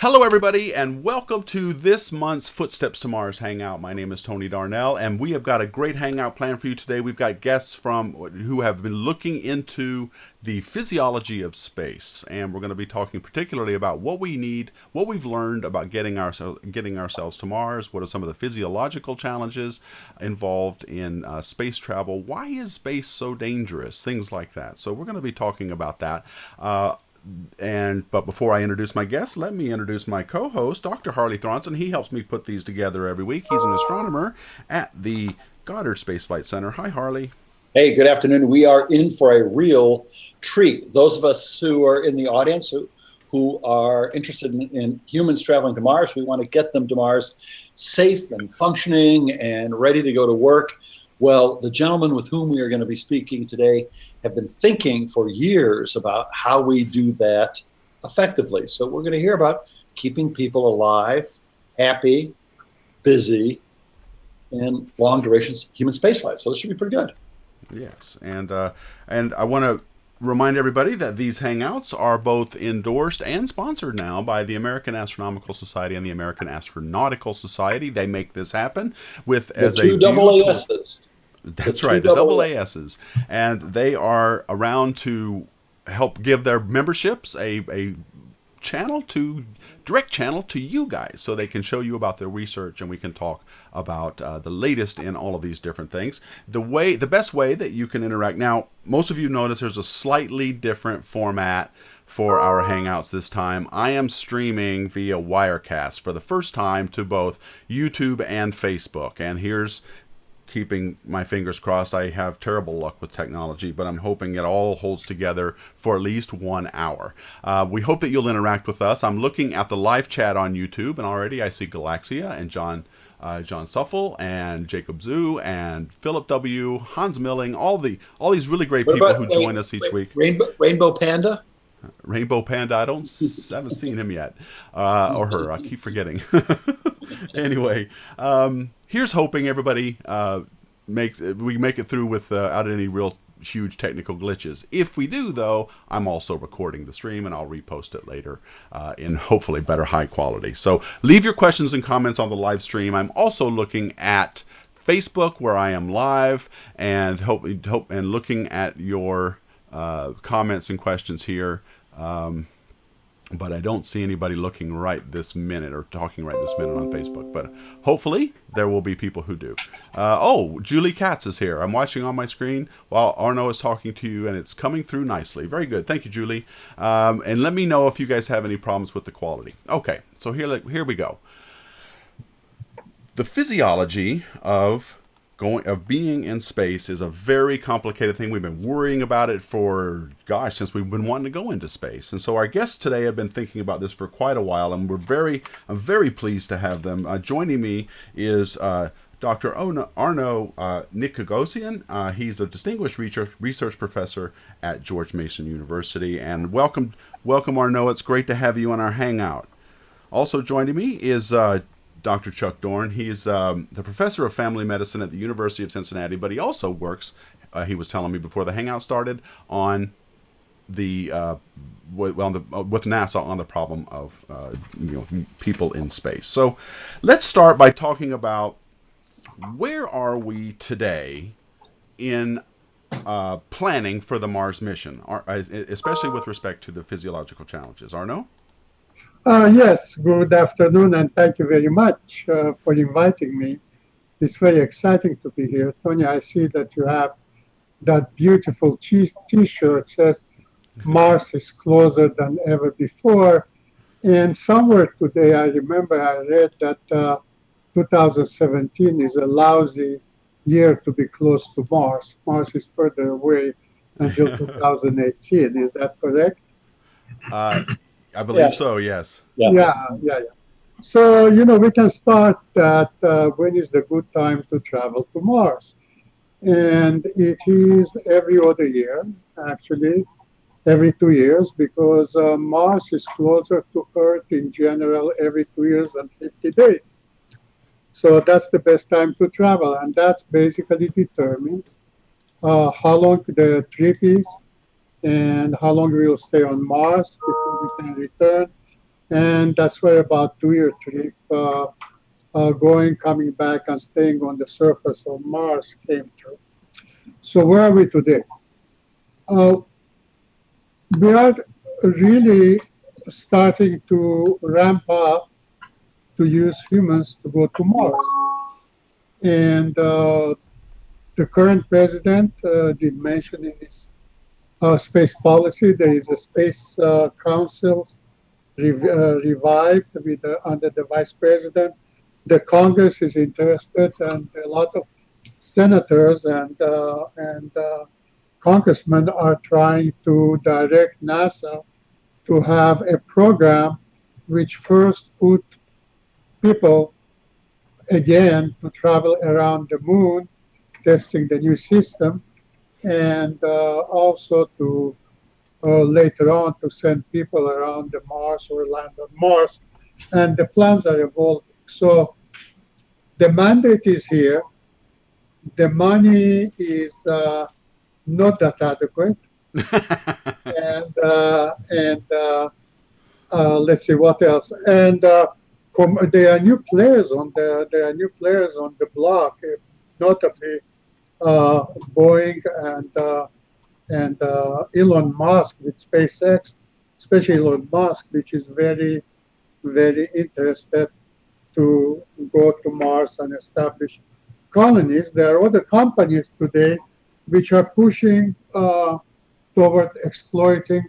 Hello, everybody, and welcome to this month's Footsteps to Mars Hangout. My name is Tony Darnell, and we have got a great hangout planned for you today. We've got guests who have been looking into the physiology of space, and we're going to be talking particularly about what we need, what we've learned about getting ourselves to Mars, what are some of the physiological challenges involved in space travel, why is space so dangerous, things like that. So we're going to be talking about that. But before I introduce my guest, let me introduce my co-host, Dr. Harley Thronson. He helps me put these together every week. He's an astronomer at the Goddard Space Flight Center. Hi, Harley. Hey, good afternoon. We are in for a real treat. Those of us who are in the audience who are interested in humans traveling to Mars, we want to get them to Mars safe and functioning and ready to go to work. Well, the gentlemen with whom we are going to be speaking today have been thinking for years about how we do that effectively. So we're going to hear about keeping people alive, happy, busy, and long duration human spaceflight. So this should be pretty good. Yes, and I want to remind everybody that these hangouts are both endorsed and sponsored now by the American Astronomical Society and the American Astronautical Society. They make this happen with the two AASs. That's right, the AASs. And they are around to help give their memberships a direct channel to you guys, so they can show you about their research and we can talk about the latest in all of these different things. The best way that you can interact. Now, most of you notice there's a slightly different format for our hangouts this time. I am streaming via Wirecast for the first time to both YouTube and Facebook. And here's keeping my fingers crossed. I have terrible luck with technology, but I'm hoping it all holds together for at least 1 hour. We hope that you'll interact with us. I'm looking at the live chat on YouTube, and already I see Galaxia and John Suffel and Jacob Zhu and Philip W, Hans Milling, all these really great people who join us each week. Rainbow Panda? Rainbow Panda, I haven't seen him yet, or her. I keep forgetting. Anyway, here's hoping everybody we make it through without any real huge technical glitches. If we do, though, I'm also recording the stream and I'll repost it later in hopefully better high quality. So leave your questions and comments on the live stream. I'm also looking at Facebook where I am live and looking at your comments and questions here. But I don't see anybody looking right this minute or talking right this minute on Facebook. But hopefully there will be people who do. Julie Katz is here. I'm watching on my screen while Arnauld is talking to you, and it's coming through nicely. Very good. Thank you, Julie. And let me know if you guys have any problems with the quality. Okay, so here we go. The physiology of being in space is a very complicated thing. We've been worrying about it since we've been wanting to go into space. And so our guests today have been thinking about this for quite a while, and I'm very pleased to have them. Joining me is Dr. Arnauld Nicogossian. He's a distinguished research professor at George Mason University. And welcome Arnauld. It's great to have you on our hangout. Also joining me is Dr. Chuck Doarn. He's the professor of family medicine at the University of Cincinnati, but he also works, he was telling me before the hangout started, on with NASA on the problem of people in space. So let's start by talking about where are we today in planning for the Mars mission, especially with respect to the physiological challenges. Arnauld? Yes, good afternoon, and thank you very much for inviting me. It's very exciting to be here. Tony, I see that you have that beautiful T-shirt says Mars is closer than ever before. And somewhere today, I remember I read that 2017 is a lousy year to be close to Mars. Mars is further away until 2018. Is that correct? I believe so, yes. Yeah. So, we can start that when is the good time to travel to Mars? And it is every other year, actually, every 2 years, because Mars is closer to Earth in general every 2 years and 50 days. So that's the best time to travel. And that's basically determines how long the trip is and how long we will stay on Mars before we can return. and that's where about 2 year trip, going, coming back, and staying on the surface of Mars came through. So where are we today? Uh, we are really starting to ramp up to use humans to go to Mars. And the current president did mention in his space policy there is a space councils revived with under the vice president. The Congress is interested, and a lot of senators and congressmen are trying to direct NASA to have a program which first put people again to travel around the moon, testing the new system, and also to later on to send people around the Mars or land on Mars. And the plans are evolving. So the mandate is here. The money is not that adequate. And let's see what else. And there are new players on the block, notably Boeing and Elon Musk with SpaceX, especially Elon Musk, which is very, very interested to go to Mars and establish colonies. There are other companies today which are pushing toward exploiting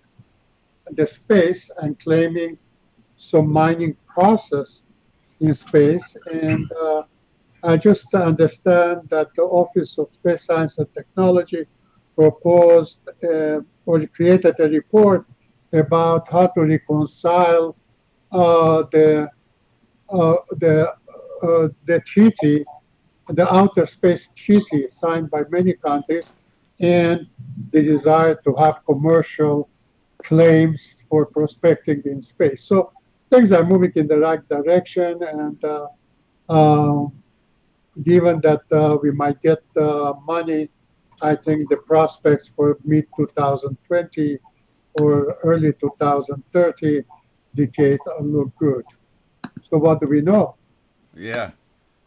the space and claiming some mining process in space. And I just understand that the Office of Space Science and Technology proposed or created a report about how to reconcile the the treaty, the outer space treaty signed by many countries, and the desire to have commercial claims for prospecting in space. So things are moving in the right direction, and uh, given that we might get money, I think the prospects for mid 2020 or early 2030 decade look good. So what do we know? Yeah.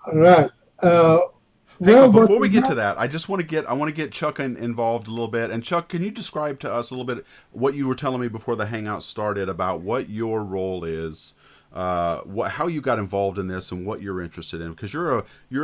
All right. Hang Well, on, what before we we get to know, that, I want to get Chuck involved a little bit. And Chuck, can you describe to us a little bit what you were telling me before the hangout started about what your role is, how you got involved in this, and what you're interested in? Because you're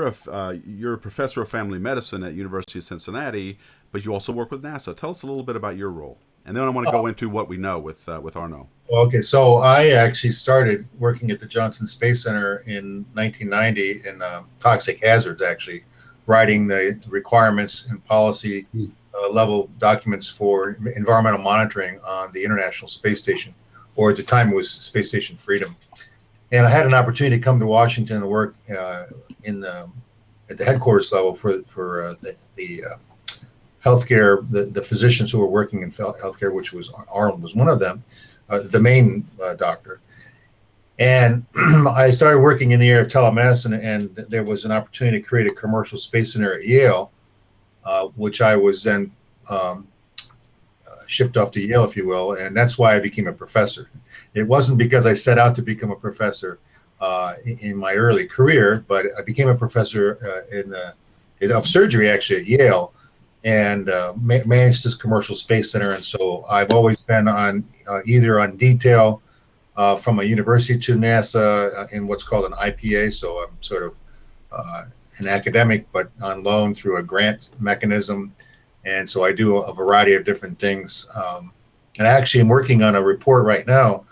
a professor of family medicine at University of Cincinnati, but you also work with NASA. Tell us a little bit about your role, and then I want to go into what we know with Arnauld. Okay, so I actually started working at the Johnson Space Center in 1990 in toxic hazards, actually, writing the requirements and policy level documents for environmental monitoring on the International Space Station, or at the time it was Space Station Freedom. And I had an opportunity to come to Washington and work at the headquarters level for the healthcare, the physicians who were working in healthcare, which was Arnold was one of them, the main doctor. And I started working in the area of telemedicine, and there was an opportunity to create a commercial space center at Yale, which I was then shipped off to Yale, if you will, and that's why I became a professor. It wasn't because I set out to become a professor in my early career, but I became a professor of surgery actually at Yale, and managed this commercial space center. And so I've always been on either on detail from a university to NASA in what's called an IPA. So I'm sort of an academic, but on loan through a grant mechanism. And so I do a variety of different things. And actually I'm working on a report right now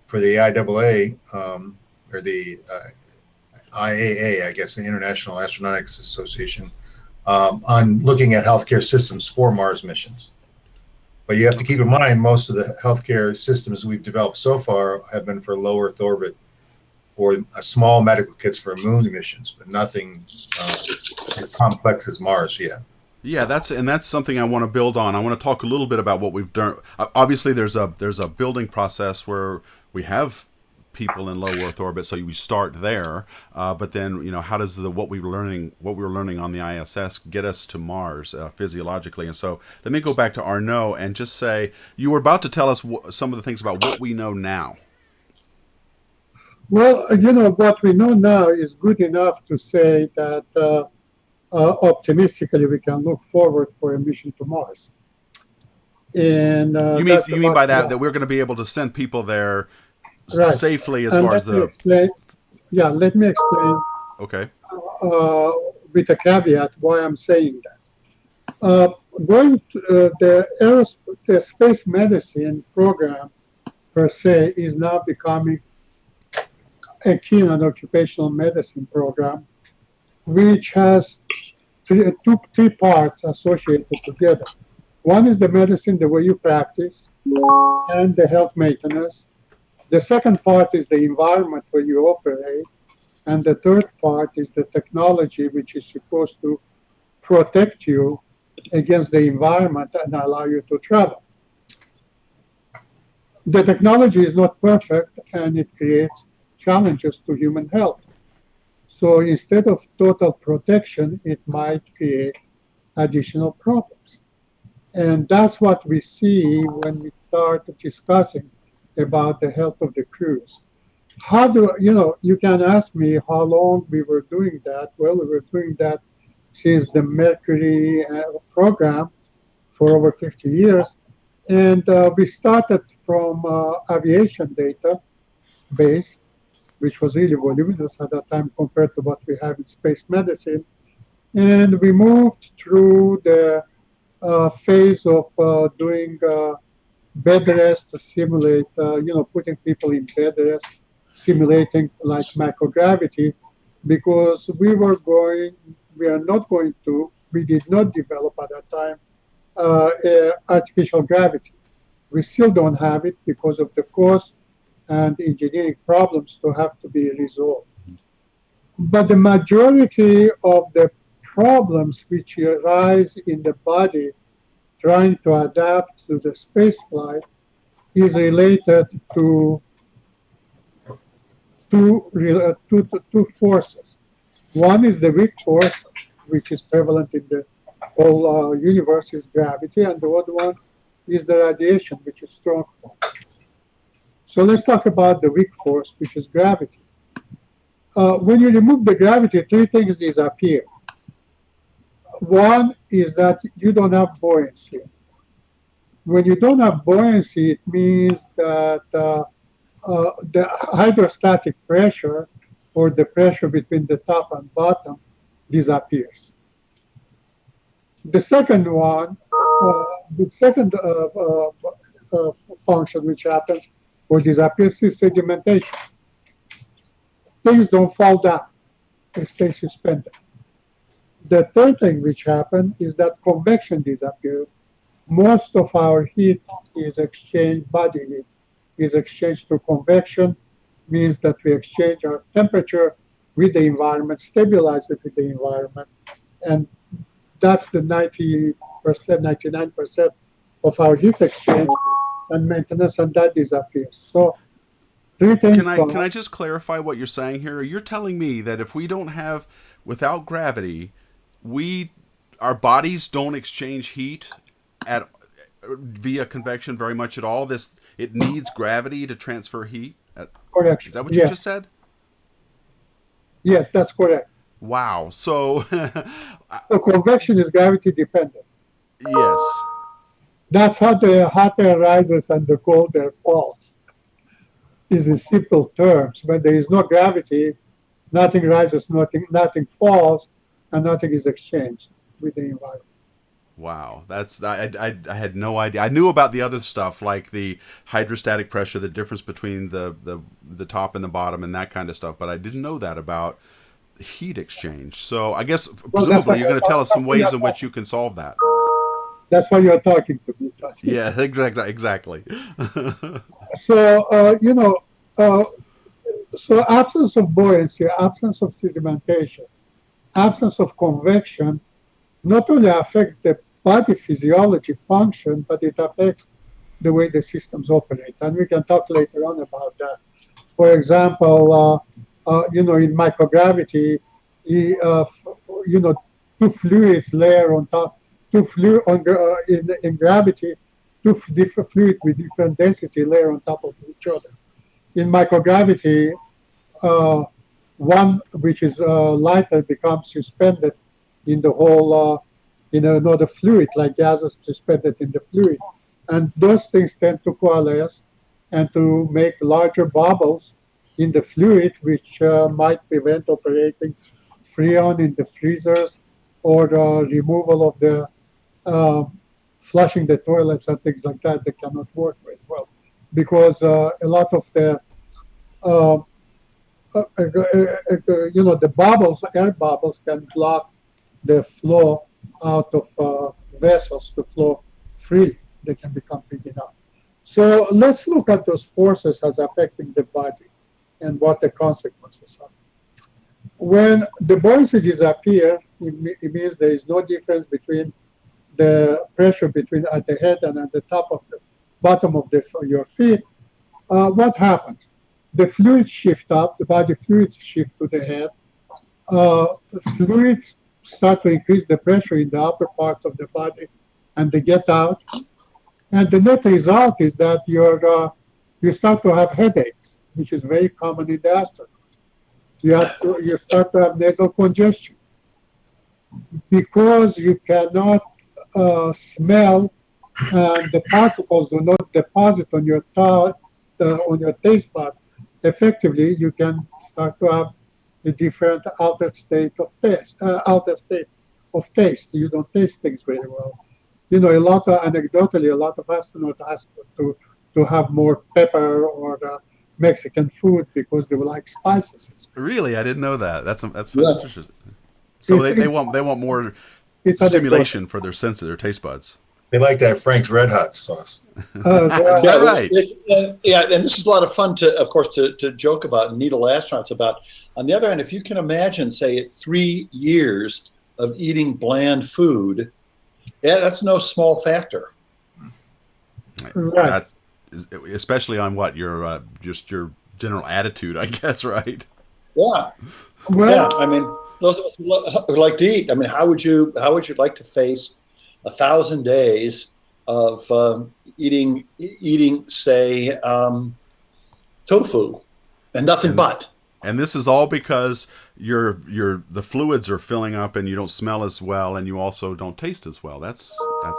for the IAA, or the IAA, I guess, the International Astronautics Association, on looking at healthcare systems for Mars missions. But you have to keep in mind, most of the healthcare systems we've developed so far have been for low Earth orbit or small medical kits for moon missions, but nothing as complex as Mars yet. Yeah, that's something I want to build on. I want to talk a little bit about what we've done. Obviously, there's a building process where we have people in low Earth orbit, so we start there. But then, how does what we were learning on the ISS get us to Mars physiologically? And so, let me go back to Arnauld and just say you were about to tell us some of the things about what we know now. Well, what we know now is good enough to say that optimistically we can look forward for a mission to Mars. And that's the You mean by that bottom that we're going to be able to send people there line. Right. safely as And far as let me the explain. Yeah, let me explain okay. uh, with a caveat why I'm saying that. Going to, the space medicine program per se is now becoming a keen and occupational medicine program, which has three parts associated together. One is the medicine, the way you practice, and the health maintenance. The second part is the environment where you operate. And the third part is the technology, which is supposed to protect you against the environment and allow you to travel. The technology is not perfect and it creates challenges to human health. So instead of total protection, it might create additional problems. And that's what we see when we start discussing about the health of the crews. You can ask me how long we were doing that. Well, we were doing that since the Mercury program for over 50 years. And we started from aviation data base, which was really voluminous at that time compared to what we have in space medicine. And we moved through the phase of doing bed rest to simulate, putting people in bed rest, simulating like microgravity, because we did not develop at that time artificial gravity. We still don't have it because of the cost and engineering problems to have to be resolved. But the majority of the problems which arise in the body trying to adapt to the space flight is related to two forces. One is the weak force, which is prevalent in the whole universe, is gravity, and the other one is the radiation, which is strong force. So let's talk about the weak force, which is gravity. When you remove the gravity, three things disappear. One is that you don't have buoyancy. When you don't have buoyancy, it means that the hydrostatic pressure, or the pressure between the top and bottom, disappears. The second one, the second function which happens or disappears is sedimentation. Things don't fall down, they stay suspended. The third thing which happens is that convection disappears. Most of our heat is exchanged, body heat is exchanged through convection, means that we exchange our temperature with the environment, stabilize it with the environment, and that's the 90%, 99% of our heat exchange and maintenance, and that disappears. So three things Can I just clarify what you're saying here? You're telling me that if we don't have without gravity, we our bodies don't exchange heat at via convection very much at all. This it needs gravity to transfer heat. Is correction. that what you just Yes, said? yes, that's correct. Wow. So So convection is gravity dependent. yes. That's how the hot air rises and the cold air falls. Is in simple terms. When there is no gravity, nothing rises, nothing falls, and nothing is exchanged with the environment. Wow, that's I had no idea. I knew about the other stuff like the hydrostatic pressure, the difference between the top and the bottom, and that kind of stuff, but I didn't know that about heat exchange. So I guess Well, that's why presumably you're going to tell us some ways in which you can solve that. That's why you're talking to me, Tony. Yeah, exactly. So uh, so absence of buoyancy, absence of sedimentation, absence of convection not only affect the body physiology function, but it affects the way the systems operate. And we can talk later on about that. For example, in microgravity, uh, you know, two fluids layer on top, in gravity, two different fluid with different density layer on top of each other. In microgravity, one which is lighter becomes suspended in the whole, in another fluid, like gases suspended in the fluid. And those things tend to coalesce and to make larger bubbles in the fluid, which might prevent operating freon in the freezers or the removal of the uh, flushing the toilets and things like that. They cannot work very well because a lot of the the bubbles, air bubbles, can block the flow out of vessels to flow freely. They can become big enough. So let's look at those forces as affecting the body and what the consequences are. When the buoyancy disappears, it means there is no difference between the pressure between at the head and at the top of the bottom of your feet. What happens? The fluids shift up, the body fluids shift to the head. The fluids start to increase the pressure in the upper part of the body, and they get out. And the net result is that you start to have headaches, which is very common in the astronauts. You start to have nasal congestion because you cannot smell, and the particles do not deposit on your taste bud effectively. You can start to have a different altered state of taste. You don't taste things very well. Anecdotally, a lot of astronauts ask to have more pepper or Mexican food because they like spices. Really, I didn't know that. That's Yeah. interesting. So they want more stimulation for their senses, their taste buds. They like that Frank's Red Hot sauce. Is that right? Yeah, and this is a lot of fun of course, to joke about and needle astronauts about. On the other hand, if you can imagine, say, 3 years of eating bland food, yeah, that's no small factor. Right. Especially on what your just your general attitude, I guess, right? Yeah, Well, yeah. I mean, those of us who like to eat. I mean, how would you like to face 1,000 days of eating, say, tofu and nothing but? And this is all because the fluids are filling up, and you don't smell as well, and you also don't taste as well. That's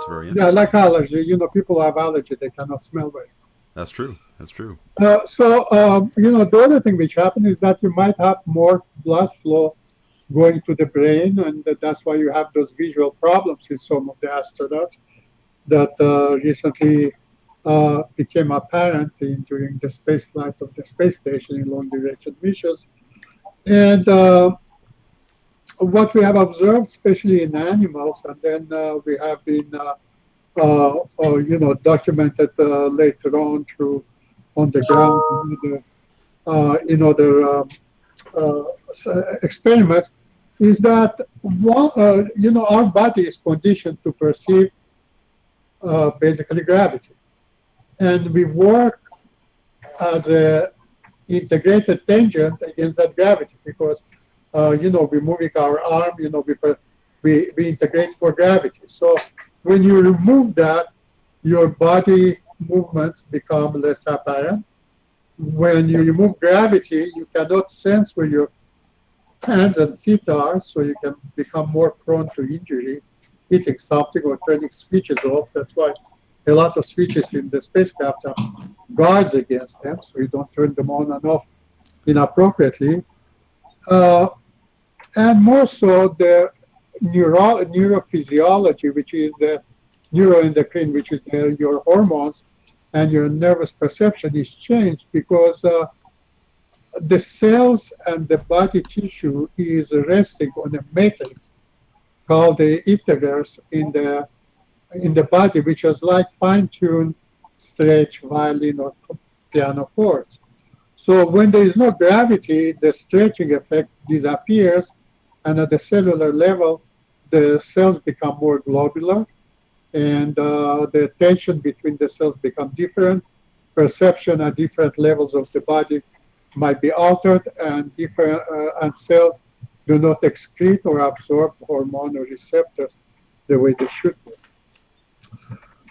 very interesting. yeah, like allergy. People have allergy; they cannot smell very. That's true. That's true. The other thing which happens is that you might have more blood flow going to the brain, and that's why you have those visual problems in some of the astronauts that recently became apparent during the space flight of the space station in long-duration missions. And what we have observed, especially in animals, and then we have been documented later on on the ground in other experiments, is that our body is conditioned to perceive basically gravity, and we work as a integrated tangent against that gravity because we're moving our arm, we integrate for gravity. So when you remove that, your body movements become less apparent. When you remove gravity, you cannot sense where your hands and feet are, so you can become more prone to injury, hitting something or turning switches off. That's why a lot of switches in the spacecraft have guards against them, so you don't turn them on and off inappropriately. And more so, the neurophysiology, which is the neuroendocrine, which is your hormones and your nervous perception, is changed because the cells and the body tissue is resting on a matrix called the ethers in the body, which is like fine-tuned stretch violin or piano chords. So when there is no gravity, the stretching effect disappears, and at the cellular level, the cells become more globular, and the tension between the cells become different. Perception at different levels of the body might be altered, and and cells do not excrete or absorb hormone or receptors the way they should be.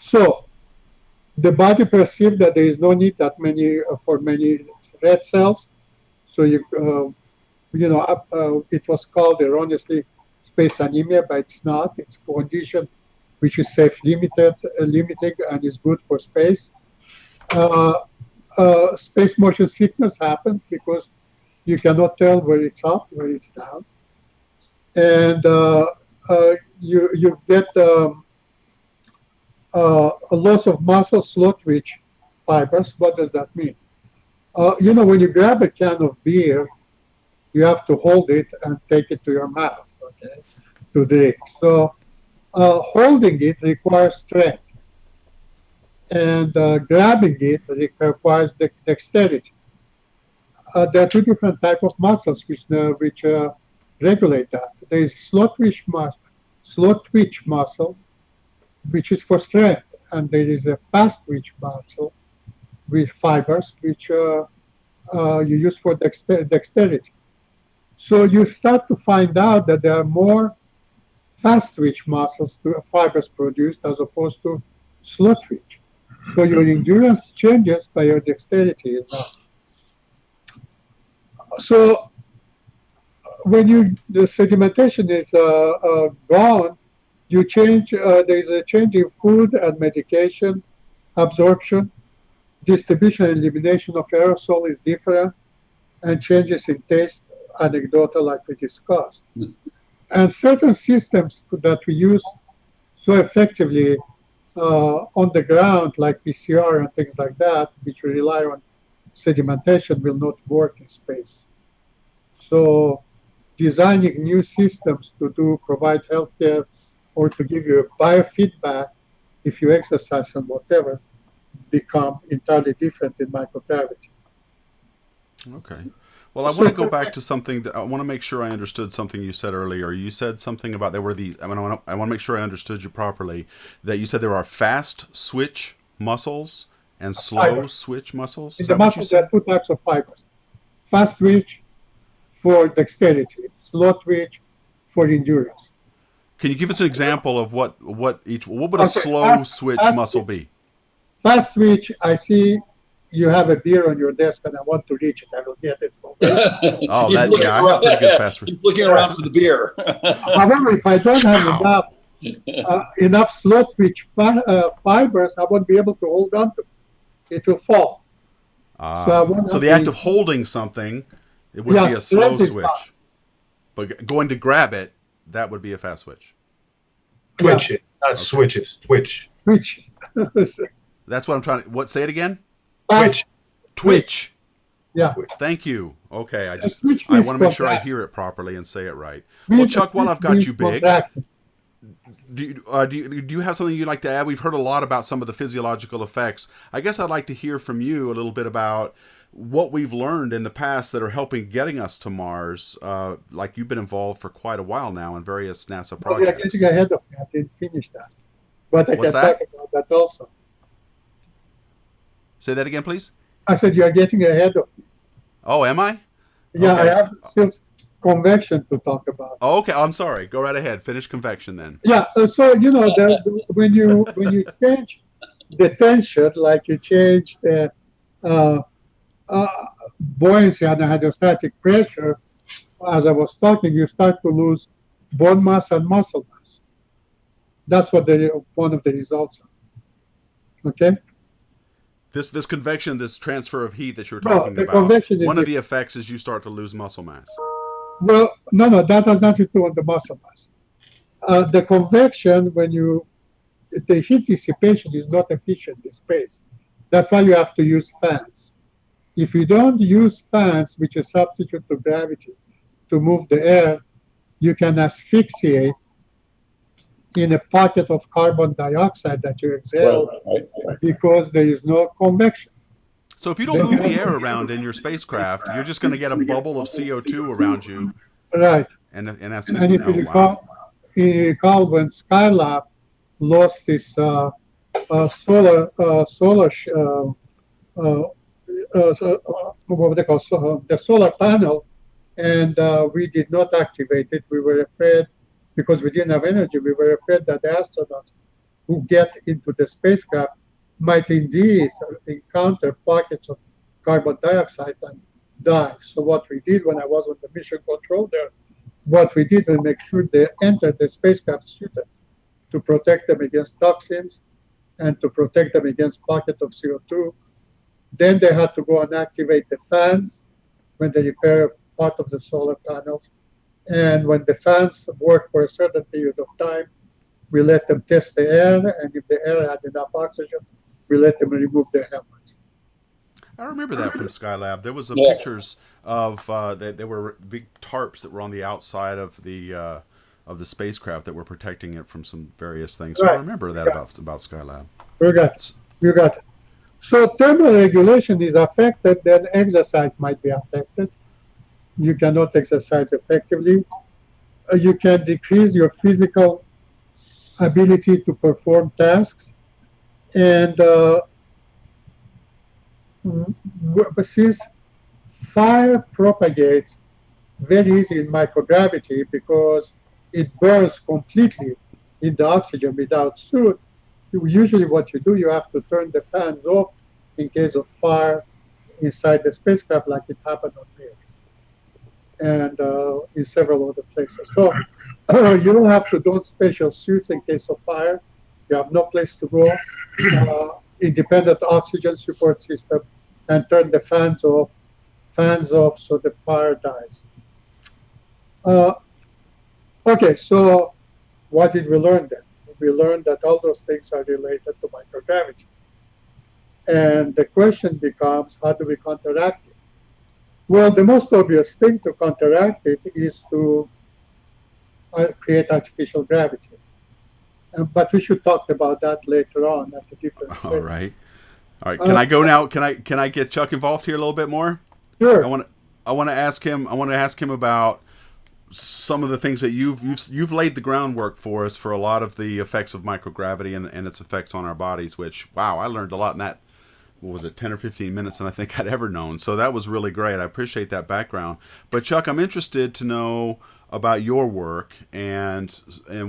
So the body perceived that there is no need for many red cells, So it was called erroneously space anemia, but it's not. It's a condition which is limiting and is good for space. Space motion sickness happens because you cannot tell where it's up, where it's down, and you get a loss of muscle slow twitch fibers. What does that mean? When you grab a can of beer, you have to hold it and take it to your mouth, okay, to drink. So holding it requires strength, and grabbing it requires dexterity. There are two different types of muscles which regulate that. There is slow twitch muscle, which is for strength, and there is a fast twitch muscle with fibers, which you use for dexterity. So you start to find out that there are more fast twitch fibers produced as opposed to slow twitch. So your endurance changes, but your dexterity is not. So when the sedimentation is gone, you change. There is a change in food and medication absorption. Distribution and elimination of aerosol is different, and changes in taste, anecdotal, like we discussed. And certain systems that we use so effectively on the ground, like PCR and things like that, which we rely on sedimentation, will not work in space. So designing new systems to provide healthcare or to give you a biofeedback if you exercise and whatever become entirely different in microgravity. Okay. Well, I want to go back to something I want to make sure I understood something you said earlier. You said something about there were I want to make sure I understood you properly, that you said there are fast switch muscles and slow switch muscles. In the muscles, there are two types of fibers. Fast twitch for dexterity, slow twitch for endurance. Can you give us an example of what would a slow switch muscle be? Fast twitch, I see you have a beer on your desk and I want to reach it. I will get it from you. Oh, I have pretty good fast twitch. He's looking around for the beer. However, if I don't have enough slow twitch fibers, I won't be able to hold on to it. It will fall. So the act of holding something, it would be a slow switch. But going to grab it, that would be a fast switch. Twitch it, not switches. Twitch. Twitch. That's what I'm trying to. What? Say it again. Twitch. Yeah. Thank you. Okay, I want to make sure I hear it properly and say it right. Well, Chuck, while I've got you big, do you have something you'd like to add? We've heard a lot about some of the physiological effects. I guess I'd like to hear from you a little bit about what we've learned in the past that are helping getting us to Mars. Like you've been involved for quite a while now in various NASA projects. You're getting ahead of me. I didn't finish that. But I can talk about that also. Say that again, please. I said you're getting ahead of me. Oh, am I? Yeah, okay. I have still convection to talk about. Oh, okay, I'm sorry. Go right ahead. Finish convection then. Yeah, so when you change the tension, like you change the buoyancy and the hydrostatic pressure, as I was talking, you start to lose bone mass and muscle mass. That's what one of the results are. Okay. This convection, this transfer of heat that you're talking about, one of the effects is you start to lose muscle mass. Well, no, that has nothing to do with the muscle mass. The convection, the heat dissipation is not efficient in space. That's why you have to use fans. If you don't use fans, which is substitute to gravity, to move the air, you can asphyxiate in a pocket of carbon dioxide that you exhale because there is no convection. So if you don't move the air around in your spacecraft, you're just going to get a bubble of CO2 around you. Right. And that's and if you recall when Skylab lost its solar what they call the solar panel, and we did not activate it. We were afraid, because we didn't have energy, we were afraid that the astronauts who get into the spacecraft might indeed encounter pockets of carbon dioxide and die. So what we did when I was on the mission control there, what we did was make sure they entered the spacecraft suited to protect them against toxins and to protect them against pockets of CO2. Then they had to go and activate the fans when they repair part of the solar panels. And when the fans work for a certain period of time, we let them test the air, and if the air had enough oxygen, we let them remove their helmets. I remember that from Skylab. There was Yeah. pictures of there were big tarps that were on the outside of the spacecraft that were protecting it from some various things. So I Right. remember that You about Skylab. got it. You got it. So thermoregulation is affected, then exercise might be affected. You cannot exercise effectively. You can decrease your physical ability to perform tasks. And since fire propagates very easy in microgravity because it burns completely in the oxygen without soot, usually what you do, you have to turn the fans off in case of fire inside the spacecraft, like it happened on Mir and in several other places. So you don't have to don special suits in case of fire. You have no place to go. Independent oxygen support system, and turn the fans off so the fire dies. Uh, okay, so what did we learn then? We learned that all those things are related to microgravity. And the question becomes, how do we counteract it? Well, the most obvious thing to counteract it is to create artificial gravity. But we should talk about that later on at a different All stage. right. All right. Can I go now? Can I get Chuck involved here a little bit more? Sure. I want to ask him about some of the things that you've laid the groundwork for us for a lot of the effects of microgravity and its effects on our bodies, which, wow, I learned a lot in that, what was it, 10 or 15 minutes than I think I'd ever known. So that was really great. I appreciate that background. But Chuck, I'm interested to know about your work and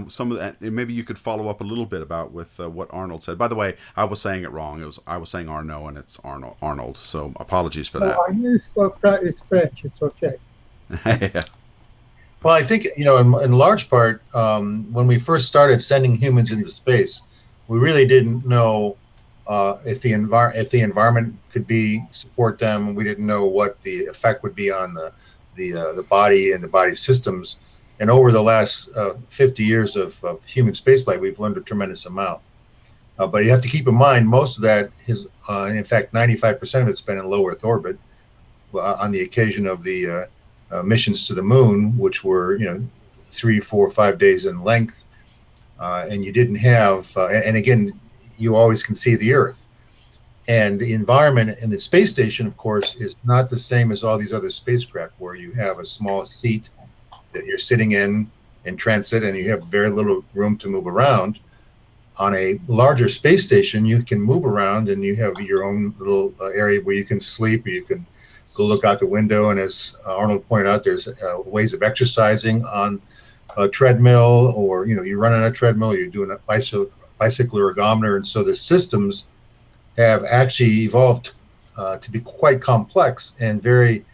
some of that, and maybe you could follow up a little bit about with what Arnold said. By the way, I was saying it wrong. I was saying Arnaud and it's Arnold. So apologies for that. I know it's French. It's okay. Yeah. Well, I think, in large part, when we first started sending humans into space, we really didn't know if the environment could support them. We didn't know what the effect would be on the body and the body systems. And over the last 50 years of human spaceflight, we've learned a tremendous amount. But you have to keep in mind, most of that is, in fact, 95% of it's been in low Earth orbit on the occasion of the missions to the moon, which were 3, 4, 5 days in length, and you didn't have and again, you always can see the Earth, and the environment in the space station, of course, is not the same as all these other spacecraft where you have a small seat that you're sitting in transit and you have very little room to move around. On a larger space station, you can move around and you have your own little area where you can sleep, or you can go look out the window. And as Arnold pointed out, there's ways of exercising on a treadmill, or you run on a treadmill, you're doing a bicycle ergometer. And so the systems have actually evolved to be quite complex and very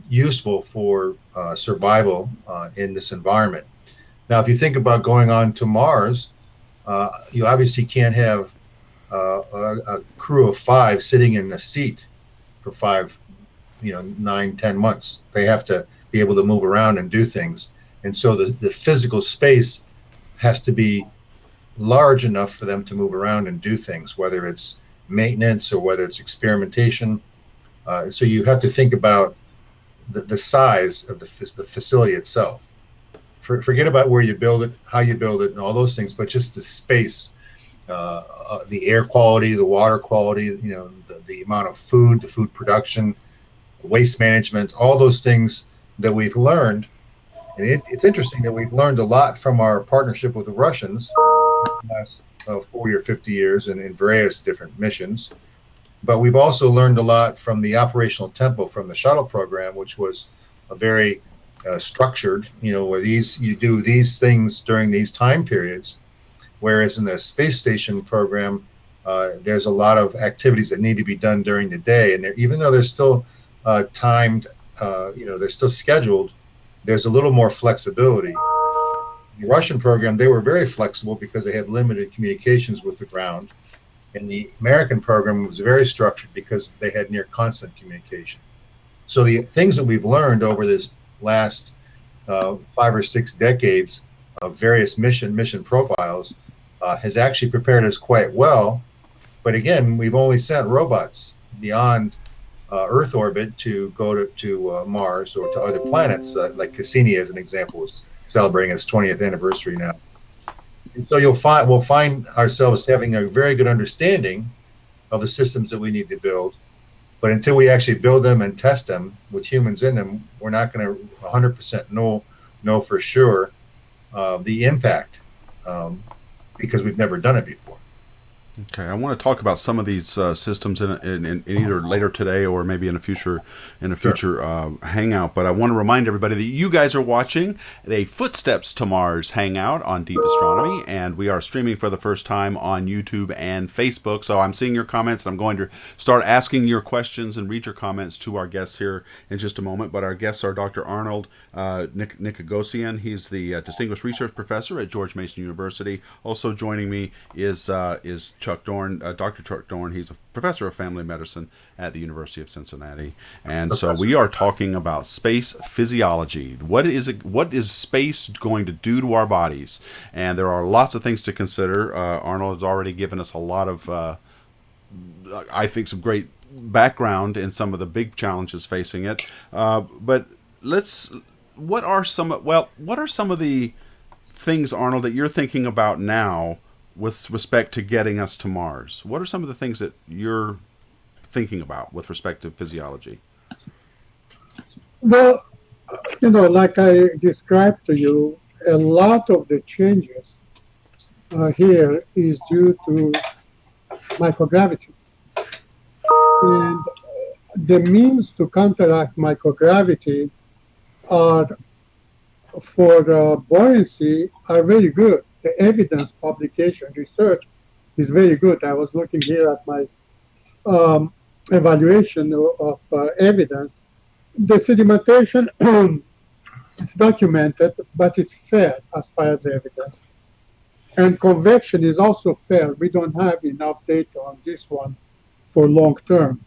useful for survival in this environment. Now, if you think about going on to Mars, you obviously can't have a crew of 5 sitting in a seat for 5, 9, 10 months. They have to be able to move around and do things. And so the physical space has to be large enough for them to move around and do things, whether it's maintenance or whether it's experimentation. So you have to think about the size of the facility itself. Forget about where you build it, how you build it, and all those things, but just the space, the air quality, the water quality, the amount of food, the food production, waste management, all those things that we've learned. And it's interesting that we've learned a lot from our partnership with the Russians in the last 40 or 50 years and in various different missions. But we've also learned a lot from the operational tempo from the shuttle program, which was a very structured, where you do these things during these time periods, whereas in the space station program, there's a lot of activities that need to be done during the day. And even though there's still timed. They're still scheduled. There's a little more flexibility. The Russian program, they were very flexible because they had limited communications with the ground. And the American program was very structured because they had near constant communication. So the things that we've learned over this last 5 or 6 decades of various mission profiles has actually prepared us quite well. But again, we've only sent robots beyond Earth orbit to go to Mars or to other planets, like Cassini, as an example, is celebrating its 20th anniversary now. And so we'll find ourselves having a very good understanding of the systems that we need to build. But until we actually build them and test them with humans in them, we're not going to 100% know for sure the impact because we've never done it before. Okay, I want to talk about some of these systems in either later today or maybe in a future hangout. But I want to remind everybody that you guys are watching a Footsteps to Mars hangout on Deep Astronomy, and we are streaming for the first time on YouTube and Facebook. So I'm seeing your comments, and I'm going to start asking your questions and read your comments to our guests here in just a moment. But our guests are Dr. Arnauld Nicogossian. He's the Distinguished Research Professor at George Mason University. Also joining me is Chuck Doarn, Dr. Chuck Doarn. He's a professor of family medicine at the University of Cincinnati. And so we are talking about space physiology. What is space going to do to our bodies? And there are lots of things to consider. Arnold has already given us a lot of, I think, some great background in some of the big challenges facing it. But what are some of the things, Arnold, that you're thinking about now with respect to getting us to Mars? What are some of the things that you're thinking about with respect to physiology? Well, like I described to you, a lot of the changes here is due to microgravity. And the means to counteract microgravity are for buoyancy are very good. The evidence publication research is very good. I was looking here at my evaluation of evidence. The sedimentation, it's documented, but it's fair as far as evidence. And convection is also fair. We don't have enough data on this one for long term.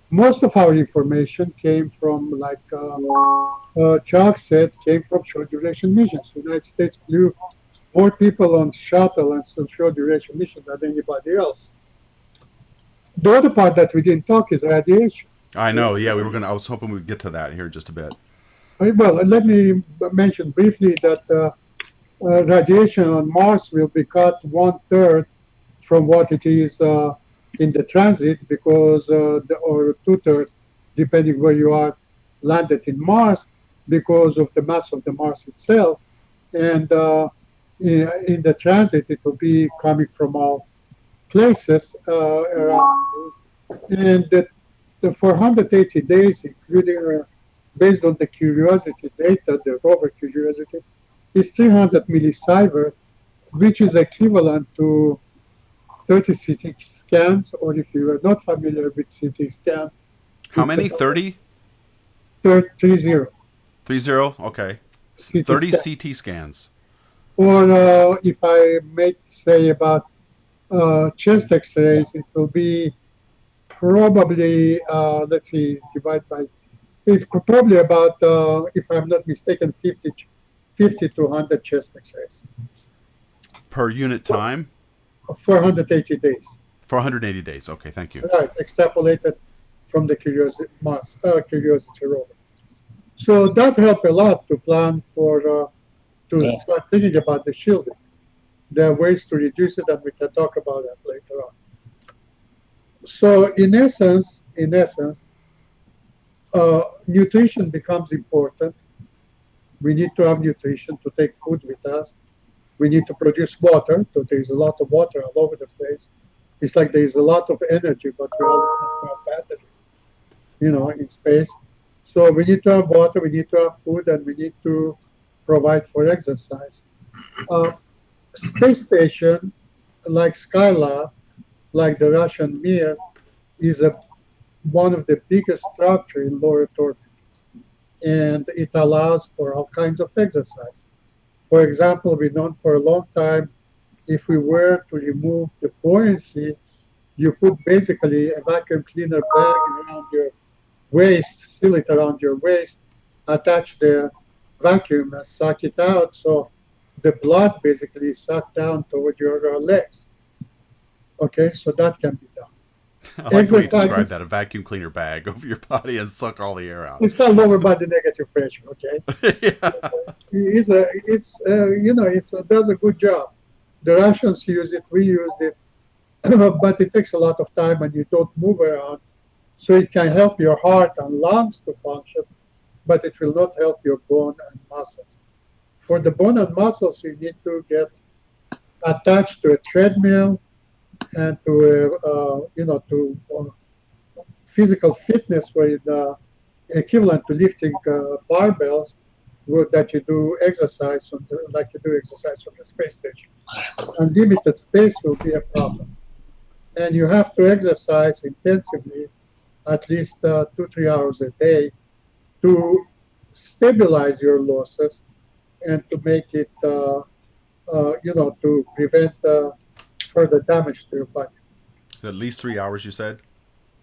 Most of our information came from, like Chuck said, came from short duration missions. The United States flew more people on shuttle and short duration mission than anybody else. The other part that we didn't talk is radiation. I know, yeah, I was hoping we'd get to that here in just a bit. Well, let me mention briefly that radiation on Mars will be cut 1/3 from what it is in the transit, because or 2/3, depending where you are landed in Mars, because of the mass of the Mars itself. And in the transit, it will be coming from all places around. And the 480 days, including based on the Curiosity data, the rover Curiosity, is 300 millisievert, which is equivalent to 30 CT scans, or if you are not familiar with CT scans. How many? 30? 30. 30? Okay. 30 CT scans. Or if I may say about chest x-rays, it will be probably, let's see, divide by, it's probably about, if I'm not mistaken, 50 to 100 chest x-rays. Per unit time? 480 days. 480 days. Okay, thank you. Right, extrapolated from the Curiosity rover. So that helped a lot to plan for, to start thinking about the shielding. There are ways to reduce it, and we can talk about that later on. So in essence, nutrition becomes important. We need to have nutrition to take food with us. We need to produce water. So there's a lot of water all over the place. It's like there's a lot of energy, but we all have batteries, in space. So we need to have water, we need to have food, and we need to provide for exercise. Space station, like Skylab, like the Russian Mir, is a one of the biggest structure in low Earth orbit, and it allows for all kinds of exercise. For example, we've known for a long time, if we were to remove the buoyancy, you put basically a vacuum cleaner bag around your waist, seal it around your waist, attach the vacuum and suck it out. So the blood basically is sucked down toward your legs. Okay, so that can be done. I like the way you Exercise, describe that, a vacuum cleaner bag over your body and suck all the air out. it's called lower body negative pressure. Okay, Yeah. it does a good job. The Russians use it, we use it, but it takes a lot of time and you don't move around. So it can help your heart and lungs to function, but it will not help your bone and muscles. For the bone and muscles, you need to get attached to a treadmill and to physical fitness, where the equivalent to lifting barbells, that you do exercise like you do exercise on the space station. Unlimited space will be a problem, and you have to exercise intensively, at least 2-3 hours a day, to stabilize your losses and to make it, to prevent further damage to your body. At least 3 hours, you said?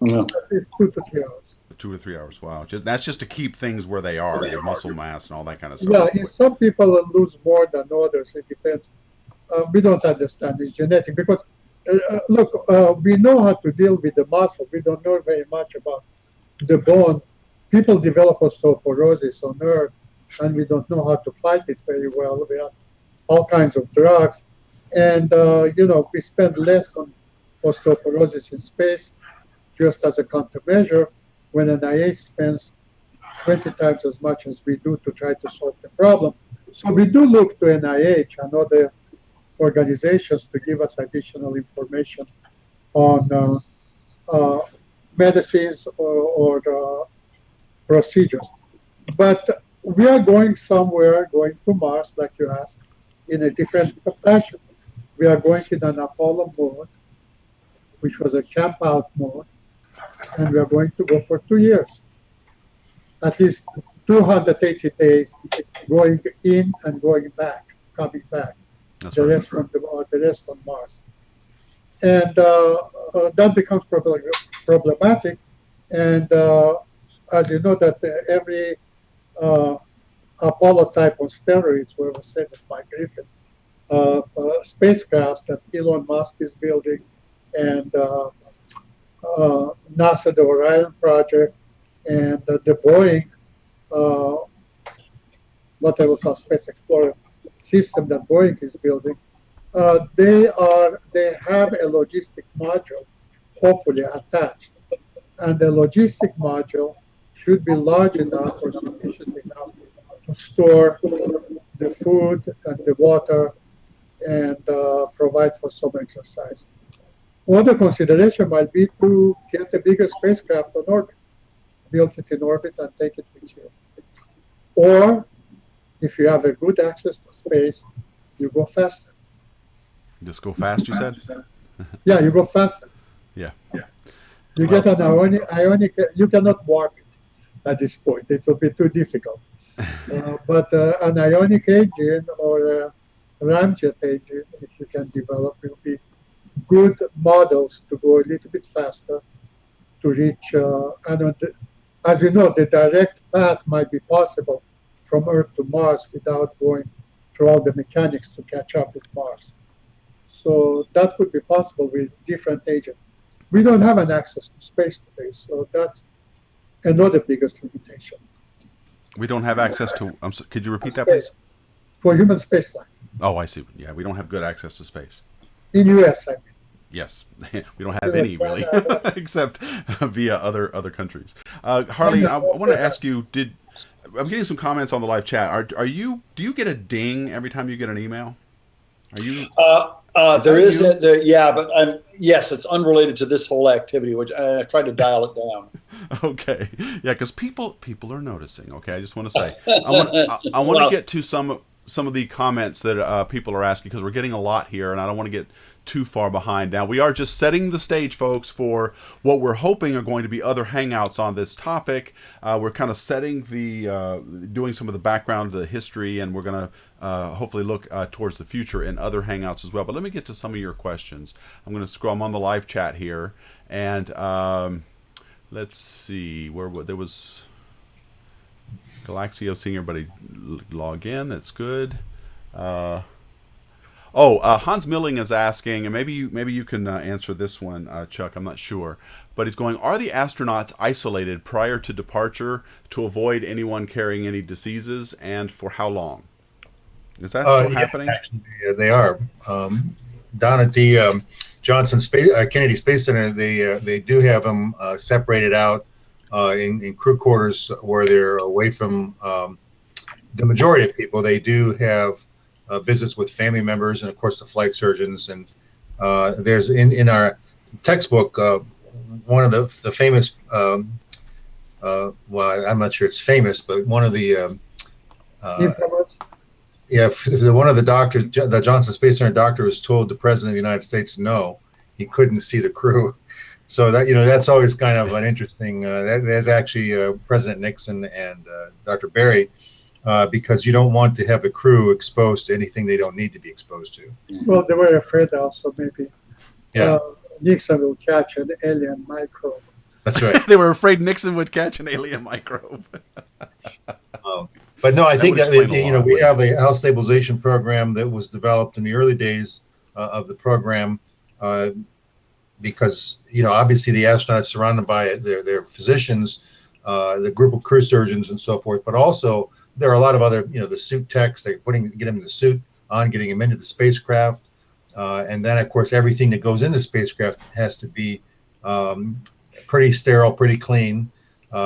Yeah. At least 2 to 3 hours. 2 or 3 hours. Wow. That's just to keep things where they are, your muscle mass and all that kind of Yeah, stuff. some people lose more than others. It depends. We don't understand it's genetic because, look, we know how to deal with the muscle. We don't know very much about the bone. People develop osteoporosis on Earth, and we don't know how to fight it very well. We have all kinds of drugs. And, we spend less on osteoporosis in space just as a countermeasure when NIH spends 20 times as much as we do to try to solve the problem. So we do look to NIH and other organizations to give us additional information on medicines or procedures. But we are going somewhere, going to Mars, like you asked, in a different fashion. We are going in an Apollo mode, which was a camp out mode, and we are going to go for 2 years. At least 280 days going in and going back, coming back. That's the right. rest on Mars. And that becomes problematic. And as you know, that every Apollo type on steroids, where was said by Griffin, spacecraft that Elon Musk is building, and NASA, the Orion project, and the Boeing, what I would call Space Explorer system that Boeing is building, they have a logistic module, hopefully attached, and the logistic module should be large enough or sufficient enough to store the food and the water and provide for some exercise. Other consideration might be to get a bigger spacecraft on orbit, build it in orbit and take it with you. Or if you have a good access to space, you go faster. Just go fast, you said? Yeah, you go faster. Yeah. You get an ionic, you cannot warp it at this point. It will be too difficult. But an ionic engine or a ramjet engine, if you can develop, will be good models to go a little bit faster to reach, as you know, the direct path might be possible from Earth to Mars without going through all the mechanics to catch up with Mars. So that could be possible with different agents. We don't have an access to space today, so that's another biggest limitation. We don't have access to, could you repeat that, please? For human spaceflight. Oh, I see. Yeah, we don't have good access to space. In US, I mean. Yes, we don't have any really, except via other countries. Harley, I want to ask you: I'm getting some comments on the live chat? Do you get a ding every time you get an email? Are you? There is but yes, it's unrelated to this whole activity, which I tried to dial it down. Okay, yeah, because people are noticing. Okay, I just want to say I want to get to some some of the comments that people are asking, because we're getting a lot here, and I don't want to get too far behind. Now, we are just setting the stage, folks, for what we're hoping are going to be other hangouts on this topic. We're kind of setting doing some of the background, the history, and we're going to hopefully look towards the future in other hangouts as well. But let me get to some of your questions. I'm going to scroll. I'm on the live chat here, and let's see where there was Galaxio seeing everybody log in. That's good. Hans Milling is asking, and maybe you can answer this one, Chuck. I'm not sure, but he's going: are the astronauts isolated prior to departure to avoid anyone carrying any diseases, and for how long? Is that still happening? Actually, they are. Down at the Kennedy Space Center, they do have them separated out in crew quarters where they're away from the majority of people. They do have visits with family members and, of course, the flight surgeons. And there's in our textbook one of the famous. Well, I'm not sure it's famous, but one of the one of the doctors, the Johnson Space Center doctor, was told the president of the United States no, he couldn't see the crew. So that that's always kind of an interesting. There's actually President Nixon and Dr. Barry. Because you don't want to have the crew exposed to anything they don't need to be exposed to. Well, they were afraid also maybe Nixon will catch an alien microbe. That's right. They were afraid Nixon would catch an alien microbe. But no, I think that we have a health stabilization program that was developed in the early days of the program because obviously the astronauts surrounded by their physicians, the group of crew surgeons and so forth, but also there are a lot of other, the suit techs. They're get them in the suit on, getting them into the spacecraft, and then of course everything that goes in the spacecraft has to be pretty sterile, pretty clean,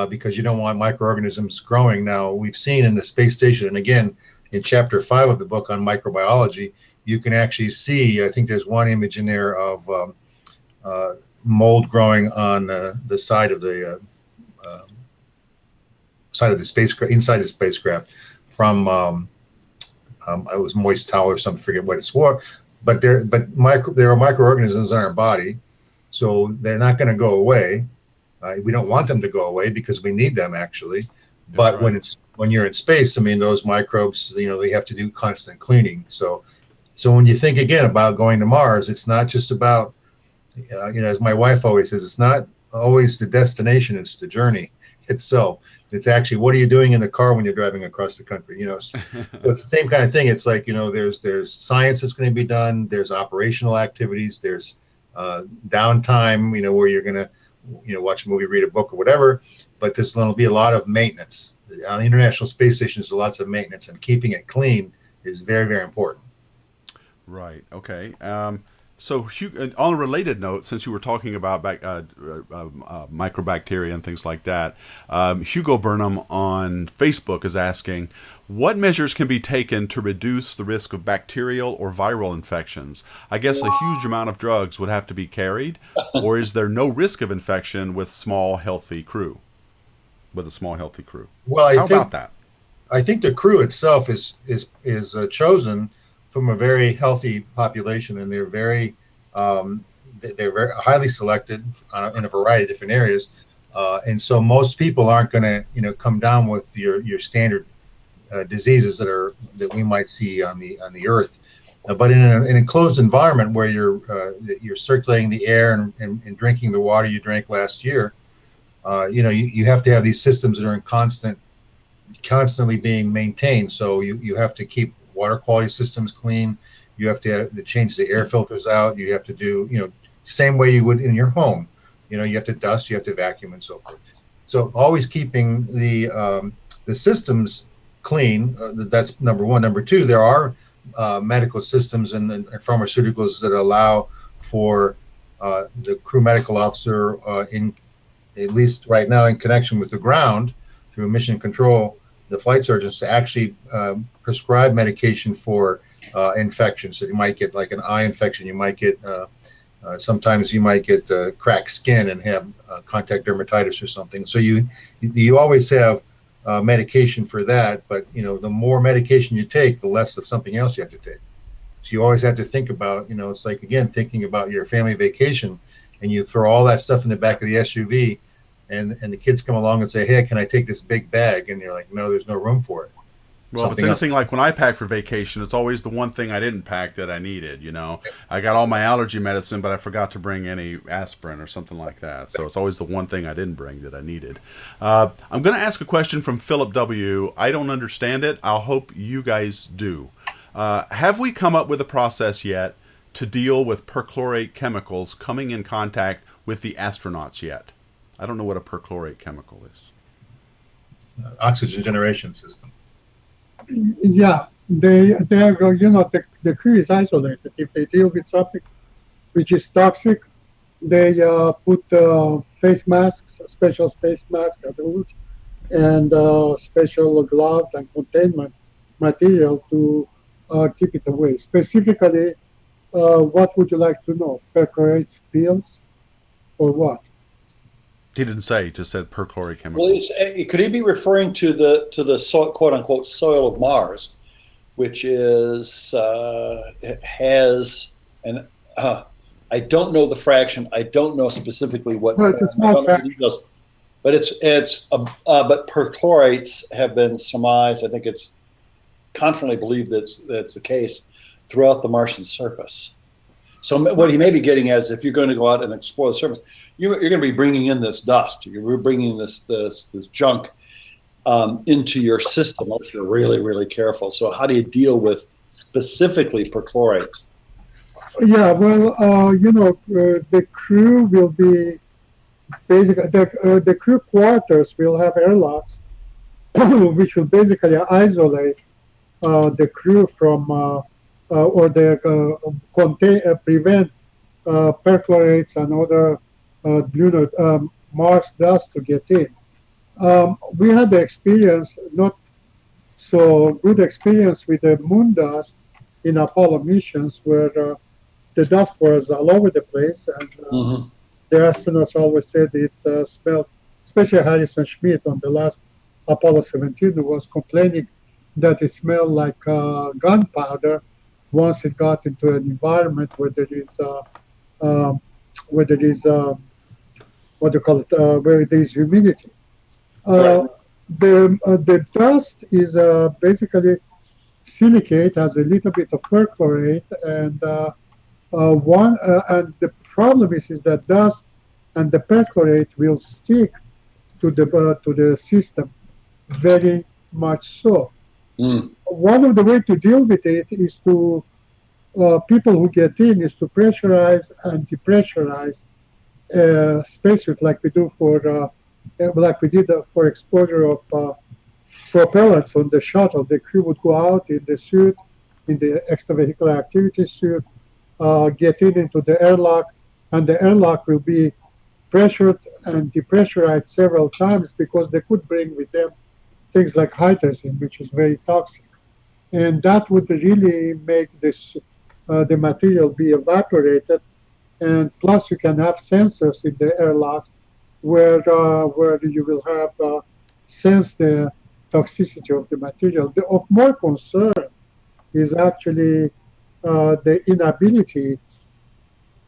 because you don't want microorganisms growing. Now we've seen in the space station, and again in Chapter 5 of the book on microbiology, you can actually see. I think there's one image in there of mold growing on the side of the spacecraft, inside the spacecraft, from it was moist towel or something, forget what it's for, but there are microorganisms in our body, so they're not going to go away. We don't want them to go away because we need them actually. But right. when you're in space, those microbes, they have to do constant cleaning. So when you think again about going to Mars, it's not just about, as my wife always says, it's not always the destination, it's the journey itself. It's actually, what are you doing in the car when you're driving across the country? So it's the same kind of thing. It's like, there's science that's going to be done. There's operational activities. There's downtime, where you're going to, watch a movie, read a book or whatever. But there's going to be a lot of maintenance. On the International Space Station, there's lots of maintenance, and keeping it clean is very, very important. Right. Okay. So, on a related note, since you were talking about microbacteria and things like that, Hugo Burnham on Facebook is asking, what measures can be taken to reduce the risk of bacterial or viral infections? I guess a huge amount of drugs would have to be carried, or is there no risk of infection with a small, healthy crew? Well, How about that? I think the crew itself is chosen from a very healthy population, and they're very highly selected in a variety of different areas, and so most people aren't going to come down with your standard diseases that we might see on the Earth. But in an enclosed environment where you're circulating the air and drinking the water you drank last year, you have to have these systems that are constantly being maintained. So you have to keep water quality systems clean. You have to change the air filters out. You have to do, same way you would in your home. You have to dust, you have to vacuum, and so forth. So always keeping the systems clean. That's number one. Number two, there are medical systems and pharmaceuticals that allow for the crew medical officer, at least right now in connection with the ground through mission control, the flight surgeons to actually prescribe medication for infections. So you might get like an eye infection. You might get sometimes you might get cracked skin and have contact dermatitis or something. So you always have medication for that. But the more medication you take, the less of something else you have to take. So you always have to think about, it's like, again, thinking about your family vacation, and you throw all that stuff in the back of the SUV, and the kids come along and say, hey, can I take this big bag? And you're like, no, there's no room for it. Well, it's anything like when I pack for vacation, it's always the one thing I didn't pack that I needed, I got all my allergy medicine, but I forgot to bring any aspirin or something like that. So it's always the one thing I didn't bring that I needed. I'm going to ask a question from Philip W. I don't understand it. I'll hope you guys do. Have we come up with a process yet to deal with perchlorate chemicals coming in contact with the astronauts yet? I don't know what a perchlorate chemical is. Oxygen generation system. Yeah, they are, the crew is isolated. If they deal with something which is toxic, they put face masks, special face masks at the hood, and special gloves and containment material to keep it away. Specifically, what would you like to know? Perchlorate spills or what? He didn't say. He just said perchlorate chemicals. Well, could he be referring to the quote unquote soil of Mars, which is has an I don't know the fraction. I don't know specifically what. Well, it's a small fraction. But but perchlorates have been surmised. I think it's confidently believed that's the case throughout the Martian surface. So what he may be getting at is, if you're going to go out and explore the surface, you're going to be bringing in this dust. You're bringing this junk into your system if you're really, really careful. So how do you deal with specifically perchlorates? Yeah, well, the crew will be basically the crew quarters will have airlocks, which will basically isolate the crew from. Or they prevent perchlorates and other Mars dust to get in. We had the experience, not so good experience, with the moon dust in Apollo missions, where the dust was all over the place, and the astronauts always said it smelled. Especially Harrison Schmitt on the last Apollo 17 was complaining that it smelled like gunpowder. Once it got into an environment where there is what do you call it, where there is humidity. Right. The dust is basically silicate, has a little bit of perchlorate, and and the problem is that dust and the perchlorate will stick to the system very much so. One of the ways to deal with it is to people who get in is to pressurize and depressurize spacesuit, like we do like we did for exposure of propellants on the shuttle. The crew would go out in the suit, in the extravehicular activity suit, get into the airlock, and the airlock will be pressured and depressurized several times, because they could bring with them things like hydrazine, which is very toxic, and that would really make the material be evaporated. And plus, you can have sensors in the airlock where you will have sense the toxicity of the material. Of more concern is actually the inability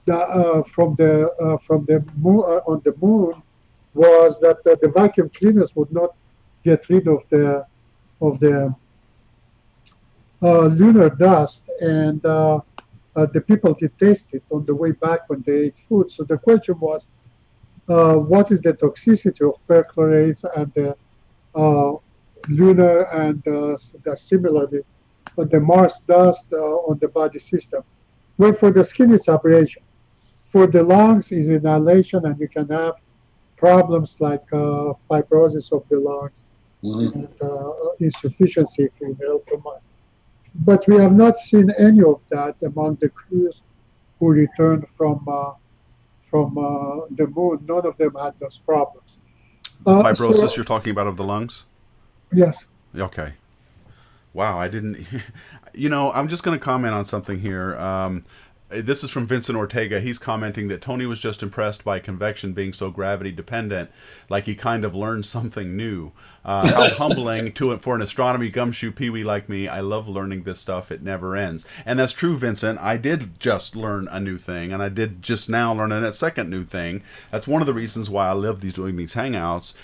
from the moon on the moon was that the vacuum cleaners would not get rid of the lunar dust, and the people did taste it on the way back when they ate food. So the question was, what is the toxicity of perchlorates and the lunar and similarly the Mars dust on the body system? Well, for the skin, it's abrasion. For the lungs, is inhalation, and you can have problems like fibrosis of the lungs and insufficiency if you inhale too much. But we have not seen any of that among the crews who returned from the moon. None of them had those problems. The fibrosis you're talking about of the lungs? Yes. Okay. Wow, I didn't. I'm just going to comment on something here. This is from Vincent Ortega. He's commenting that Tony was just impressed by convection being so gravity dependent, like he kind of learned something new. How humbling for an astronomy gumshoe peewee like me. I love learning this stuff. It never ends. And that's true, Vincent. I did just learn a new thing, and I did just now learn a second new thing. That's one of the reasons why I love doing these hangouts.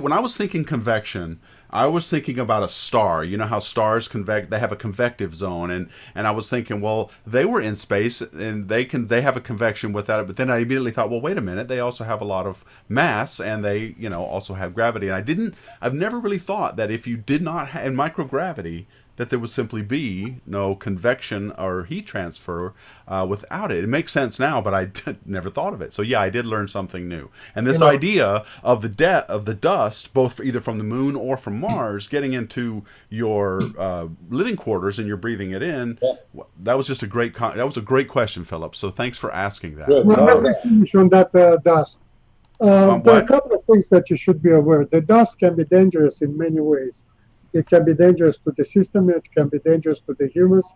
When I was thinking convection, I was thinking about a star. You know how stars they have a convective zone, and I was thinking, well, they were in space and they have a convection without it. But then I immediately thought, well, wait a minute, they also have a lot of mass, and they also have gravity. And I've never really thought that if you did not have in microgravity, that there would simply be no convection or heat transfer without it. It makes sense now, but I never thought of it. So yeah, I did learn something new. And this idea of the dust, both either from the moon or from Mars, getting into your living quarters and you're breathing it in, that was just a great question, Philip. So thanks for asking that. Well, let me finish on that dust. There are a couple of things that you should be aware. The dust can be dangerous in many ways. It can be dangerous to the system. It can be dangerous to the humans.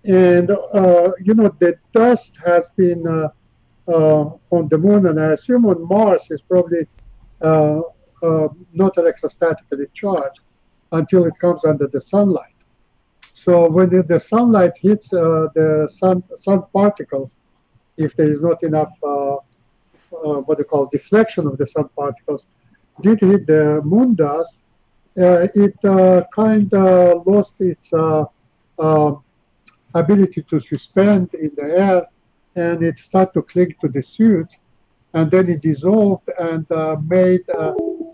And, the dust has been on the moon, and I assume on Mars is probably not electrostatically charged until it comes under the sunlight. So when the sunlight hits the sun particles, if there is not enough what they call deflection of the sun particles, did hit the moon dust, it kind of lost its ability to suspend in the air, and it started to cling to the suits, and then it dissolved and made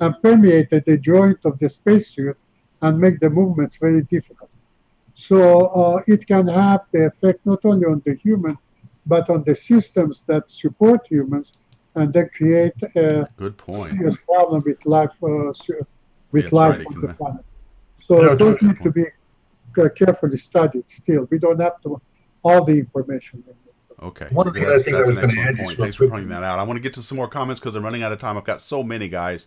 and permeated the joint of the spacesuit and make the movements very difficult. So it can have the effect not only on the human, but on the systems that support humans, and then create a serious problem with life. On the planet. So those need to be carefully studied still. We don't have all the information. Okay. One of the other things I was going to add. Thanks for pointing that out. I want to get to some more comments because I'm running out of time. I've got so many, guys.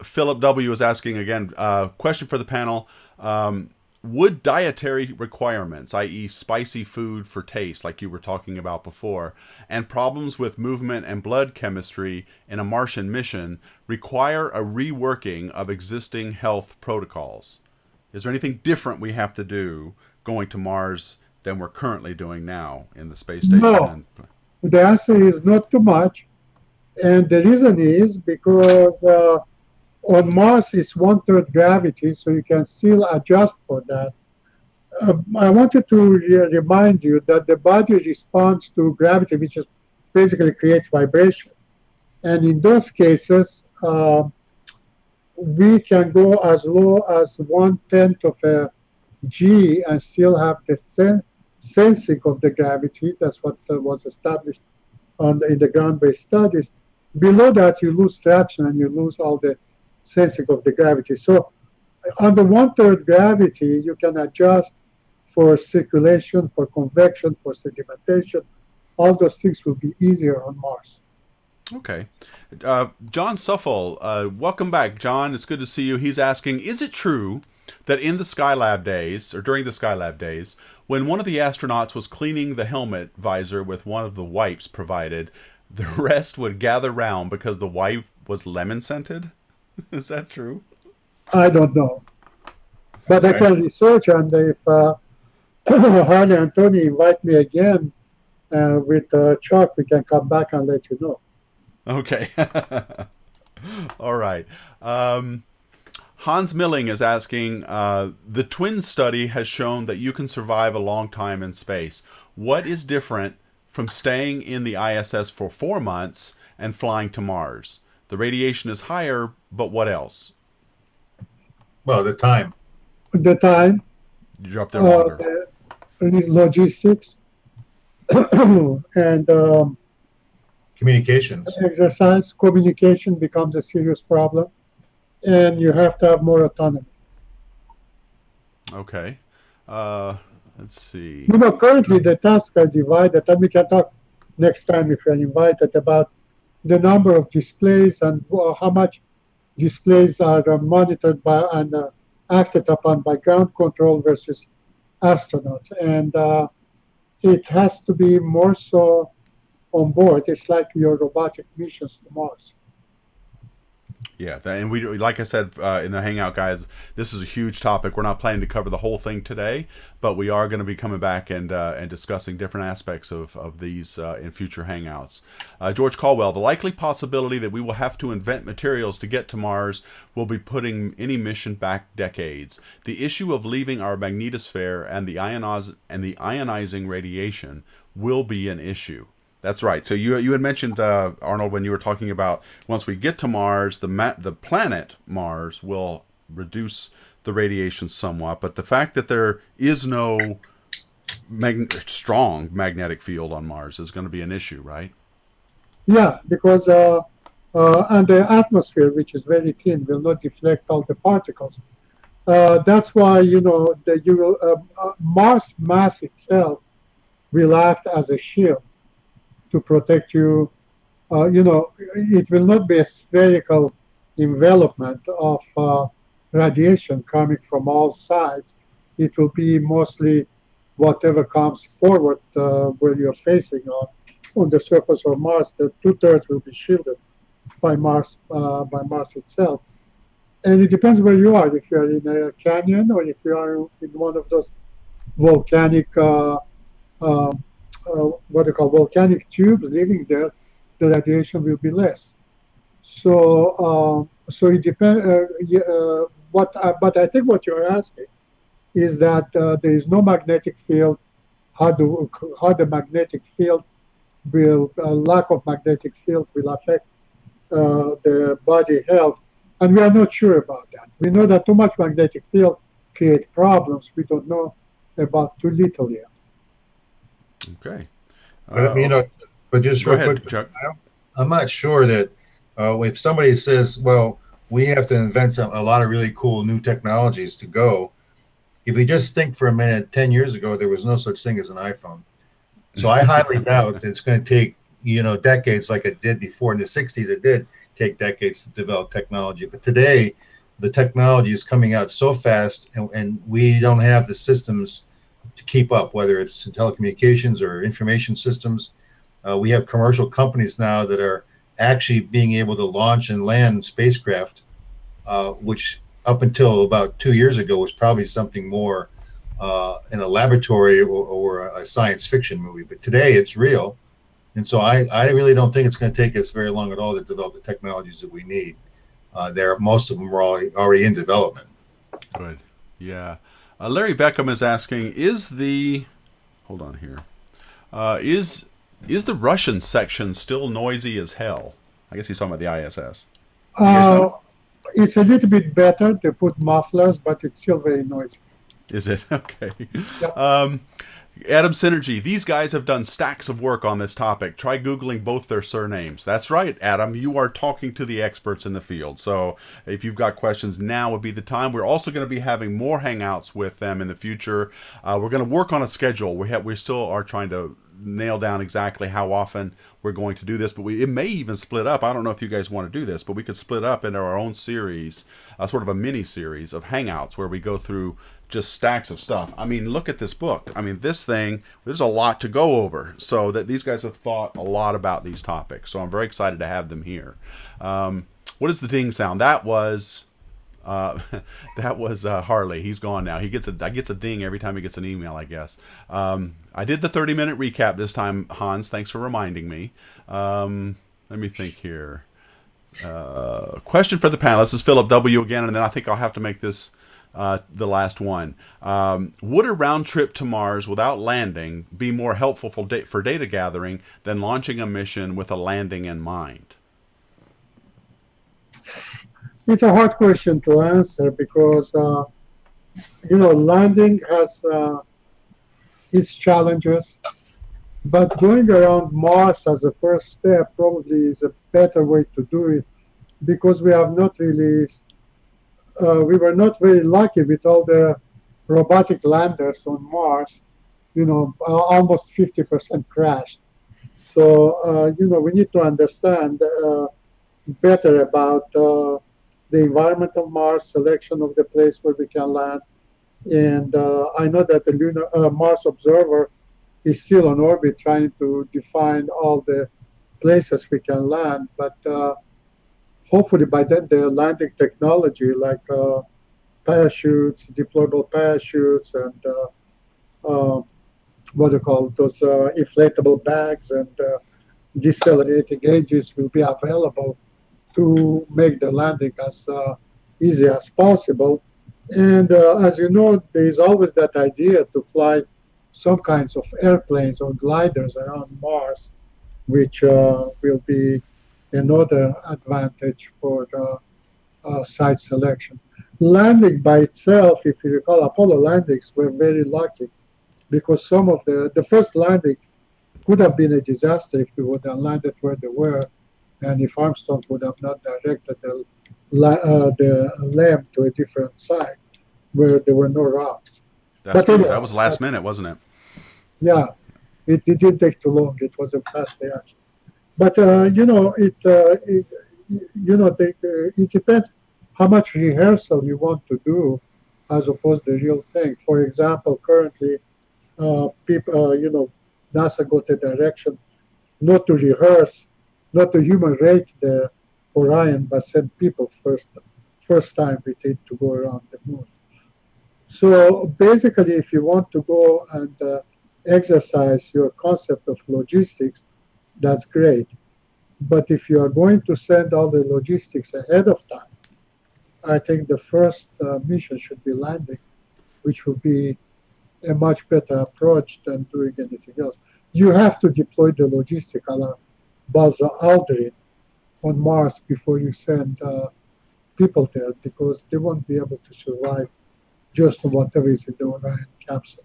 Philip W. is asking again, question for the panel. Would dietary requirements, i.e. spicy food for taste, like you were talking about before, and problems with movement and blood chemistry in a Martian mission require a reworking of existing health protocols? Is there anything different we have to do going to Mars than we're currently doing now in the space station? No. The answer is not too much. And the reason is because on Mars, it's 1/3 gravity, so you can still adjust for that. I wanted to remind you that the body responds to gravity, which is basically creates vibration. And in those cases, we can go as low as 1/10 of a G and still have the sensing of the gravity. That's what was established in the ground-based studies. Below that, you lose traction and you lose all the sensing of the gravity. So under 1/3 gravity, you can adjust for circulation, for convection, for sedimentation. All those things will be easier on Mars. Okay. John Suffel, welcome back, John. It's good to see you. He's asking, is it true that in the Skylab days, or during the Skylab days, when one of the astronauts was cleaning the helmet visor with one of the wipes provided, the rest would gather round because the wipe was lemon-scented? Is that true? I don't know. But I can research, and if Harley and Tony invite me again with Chuck, we can come back and let you know. Okay. All right. Hans Milling is asking, the twin study has shown that you can survive a long time in space. What is different from staying in the ISS for 4 months and flying to Mars? The radiation is higher, but what else? Well, the time. The time. You're up there longer. Logistics. And communications. Exercise. Communication becomes a serious problem. And you have to have more autonomy. Okay. Let's see. Currently the tasks are divided, and we can talk next time if you're invited about the number of displays and how much displays are monitored by and acted upon by ground control versus astronauts. And it has to be more so on board. It's like your robotic missions to Mars. Yeah, and we, like I said in the Hangout, guys, this is a huge topic. We're not planning to cover the whole thing today, but we are going to be coming back and discussing different aspects of these in future Hangouts. George Caldwell, the likely possibility that we will have to invent materials to get to Mars will be putting any mission back decades. The issue of leaving our magnetosphere and the ionizing radiation will be an issue. That's right. So you had mentioned, Arnold, when you were talking about once we get to Mars, the planet Mars will reduce the radiation somewhat, but the fact that there is no strong magnetic field on Mars is going to be an issue, right? Yeah, because and the atmosphere, which is very thin, will not deflect all the particles. That's why Mars mass itself will act as a shield to protect you. It will not be a spherical envelopment of radiation coming from all sides. It will be mostly whatever comes forward where you're facing on the surface of Mars. The 2/3 will be shielded by Mars itself. And it depends where you are. If you are in a canyon or if you are in one of those volcanic what they call volcanic tubes living there, the radiation will be less. So it depends. But I think what you're asking is that there is no magnetic field. How the magnetic field will lack of magnetic field will affect the body health, and we are not sure about that. We know that too much magnetic field creates problems. We don't know about too little yet. Okay. But just Go real ahead, quick, Chuck. I'm not sure that if somebody says, well, we have to invent a lot of really cool new technologies to go. If we just think for a minute, 10 years ago, there was no such thing as an iPhone. So I highly doubt it's going to take, decades like it did before. In the 60s, it did take decades to develop technology. But today, the technology is coming out so fast, and we don't have the systems to keep up, whether it's telecommunications or information systems. We have commercial companies now that are actually being able to launch and land spacecraft, which up until about 2 years ago was probably something more in a laboratory or a science fiction movie. But today it's real. And so I really don't think it's going to take us very long at all to develop the technologies that we need. Most of them are already in development. Good. Yeah. Larry Beckham is asking, hold on here, is the Russian section still noisy as hell? I guess he's talking about the ISS. You guys know? It's a little bit better. They put mufflers, but it's still very noisy. Is it? Okay. Yep. Adam Synergy, these guys have done stacks of work on this topic. Try Googling both their surnames. That's right, Adam. You are talking to the experts in the field. So if you've got questions, now would be the time. We're also going to be having more Hangouts with them in the future. We're going to work on a schedule. We still are trying to nail down exactly how often we're going to do this, but it may even split up. I don't know if you guys want to do this, but we could split up into our own series, sort of a mini series of Hangouts where we go through just stacks of stuff. I mean, look at this book. I mean, this thing, there's a lot to go over. So that these guys have thought a lot about these topics. So I'm very excited to have them here. What is the ding sound? That was Harley. He's gone now. I gets a ding every time he gets an email, I guess. I did the 30-minute recap this time, Hans. Thanks for reminding me. Let me think here. Question for the panel. This is Philip W. again, and then I think I'll have to make this the last one. Would a round trip to Mars without landing be more helpful for data gathering than launching a mission with a landing in mind? It's a hard question to answer because, landing has its challenges, but going around Mars as a first step probably is a better way to do it because we have not really we were not very lucky with all the robotic landers on Mars. Almost 50% crashed. So, we need to understand better about the environment of Mars, selection of the place where we can land. And I know that the Mars Observer is still on orbit trying to define all the places we can land. But hopefully by then the landing technology like parachutes, deployable parachutes, and what do you call those inflatable bags and decelerating gauges will be available to make the landing as easy as possible. And as you know, there is always that idea to fly some kinds of airplanes or gliders around Mars, which will be another advantage for site selection. Landing by itself, if you recall, Apollo landings were very lucky because some of the first landing could have been a disaster if we would have landed where they were, and if Armstrong would have not directed the LEM to a different side where there were no rocks. That's But true. anyway, That was last minute, wasn't it? yeah, it didn't take too long. It was a fast reaction. But it depends how much rehearsal you want to do, as opposed to the real thing. For example, currently, NASA got a direction not to rehearse, not to human rate the Orion, but send people first time with it to go around the moon. So basically, if you want to go and exercise your concept of logistics, that's great. But if you are going to send all the logistics ahead of time, I think the first mission should be landing, which would be a much better approach than doing anything else. You have to deploy the logistic a la Buzz Aldrin on Mars before you send people there, because they won't be able to survive just on whatever is in the Orion capsule.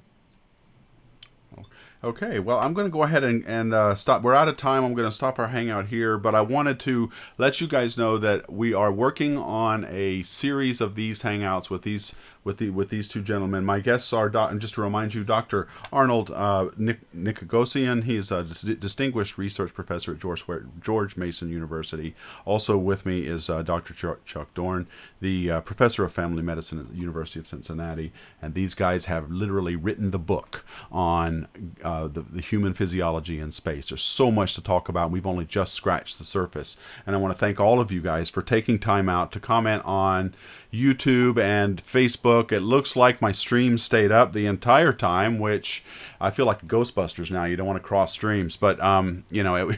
Okay, well, I'm going to go ahead and stop. We're out of time. I'm going to stop our hangout here, but I wanted to let you guys know that we are working on a series of these hangouts with these two gentlemen. My guests are, and just to remind you, Dr. Arnauld Nicogossian. He's a distinguished research professor at George Mason University. Also with me is Dr. Chuck Doarn, the professor of family medicine at the University of Cincinnati. And these guys have literally written the book on the human physiology in space. There's so much to talk about. We've only just scratched the surface. And I want to thank all of you guys for taking time out to comment on YouTube and Facebook. It looks like my stream stayed up the entire time, which I feel like Ghostbusters now. You don't want to cross streams, but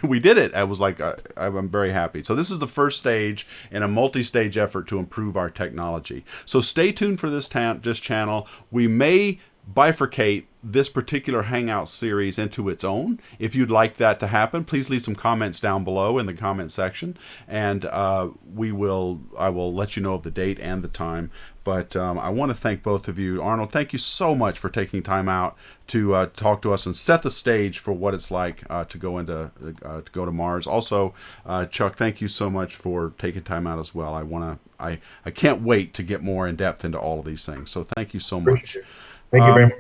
we did it. I was like, I'm very happy. So this is the first stage in a multi-stage effort to improve our technology. So stay tuned for this channel. We may bifurcate this particular hangout series into its own. If you'd like that to happen, please leave some comments down below in the comment section, and I will let you know of the date and the time. But I want to thank both of you. Arnold, thank you so much for taking time out to talk to us and set the stage for what it's like to go to Mars. Also, Chuck, thank you so much for taking time out as well. I can't wait to get more in depth into all of these things. So thank you so much. Thank you very much.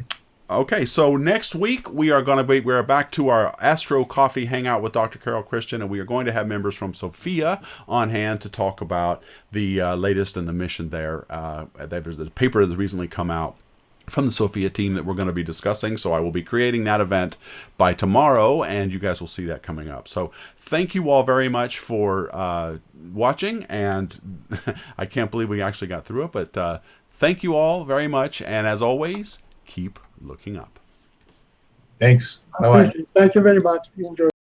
Okay, so next week we're back to our Astro Coffee hangout with Dr. Carol Christian, and we are going to have members from Sophia on hand to talk about the latest in the mission there. There's a paper that's recently come out from the Sophia team that we're going to be discussing, so I will be creating that event by tomorrow, and you guys will see that coming up. So thank you all very much for watching, and I can't believe we actually got through it, but thank you all very much, and as always, keep looking up. Thanks. Bye-bye. Thank you very much. Enjoy.